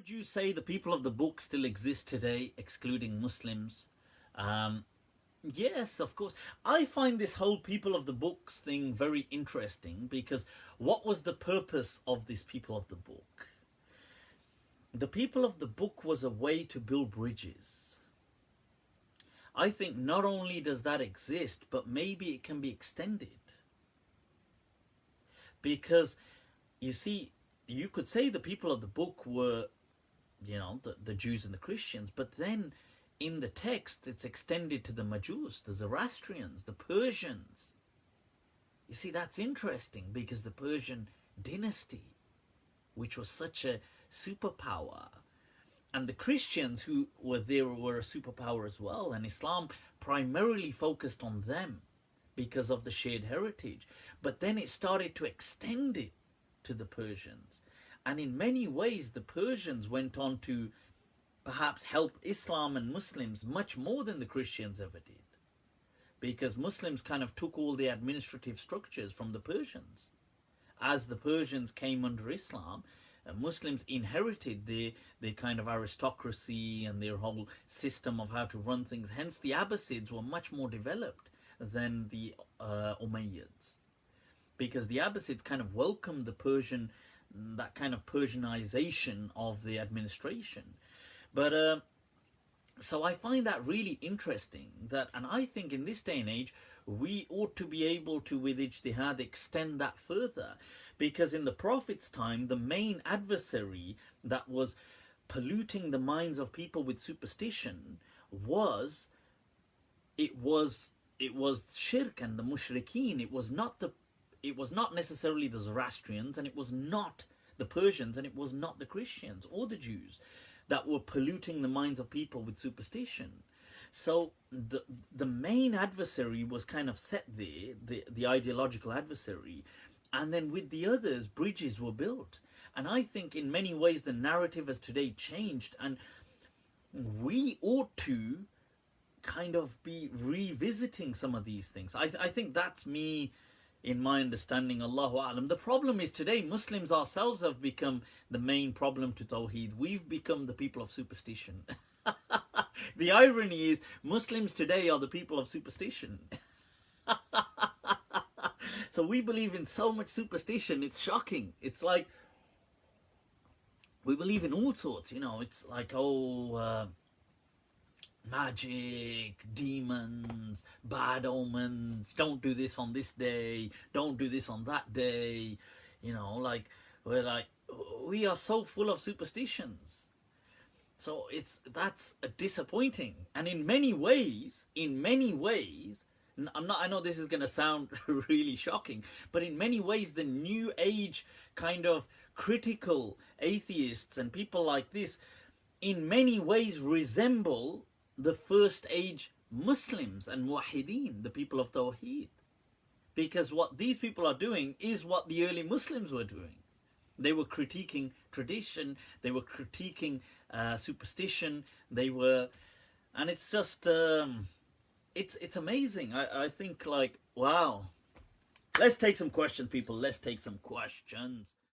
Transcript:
Would you say the people of the book still exist today, excluding Muslims? Um, yes, of course. I find this whole people of the books thing very interesting because what was the purpose of these people of the book? The people of the book was a way to build bridges. I think not only does that exist, but maybe it can be extended. Because, you see, you could say the people of the book were, the Jews and the Christians, but then in the text it's extended to the Majus, the Zoroastrians, the Persians. You see, that's interesting because the Persian dynasty, which was such a superpower, and the Christians who were there were a superpower as well, and Islam primarily focused on them because of the shared heritage. But then it started to extend it to the Persians. And in many ways, the Persians went on to perhaps help Islam and Muslims much more than the Christians ever did. Because Muslims kind of took all the administrative structures from the Persians. As the Persians came under Islam, Muslims inherited their kind of aristocracy and their whole system of how to run things. Hence, the Abbasids were much more developed than the Umayyads. Because the Abbasids kind of welcomed the Persian, that kind of Persianization of the administration. But so I find that really interesting, and I think in this day and age we ought to be able to, with ijtihad, extend that further, because in the Prophet's time the main adversary that was polluting the minds of people with superstition was shirk and the mushrikeen. It was not necessarily the Zoroastrians, and it was not the Persians, and it was not the Christians or the Jews that were polluting the minds of people with superstition. So the main adversary was kind of set there, the ideological adversary, and then with the others, bridges were built. And I think in many ways the narrative has today changed, and we ought to kind of be revisiting some of these things. I think that's me, in my understanding, Allahu A'lam. The problem is today Muslims ourselves have become the main problem to Tawheed. We've become the people of superstition. The irony is Muslims today are the people of superstition. So we believe in so much superstition, it's shocking. It's like, we believe in all sorts, it's like, magic, demons, bad omens, don't do this on this day, don't do this on that day. We are so full of superstitions. So that's disappointing. And in many ways, I know this is going to sound really shocking, but in many ways the new age kind of critical atheists and people like this in many ways resemble the first age Muslims and Muwahideen, the people of Tawheed. Because what these people are doing is what the early Muslims were doing. They were critiquing tradition, they were critiquing superstition, and it's just, it's amazing. I think, like, wow. Let's take some questions, people. Let's take some questions.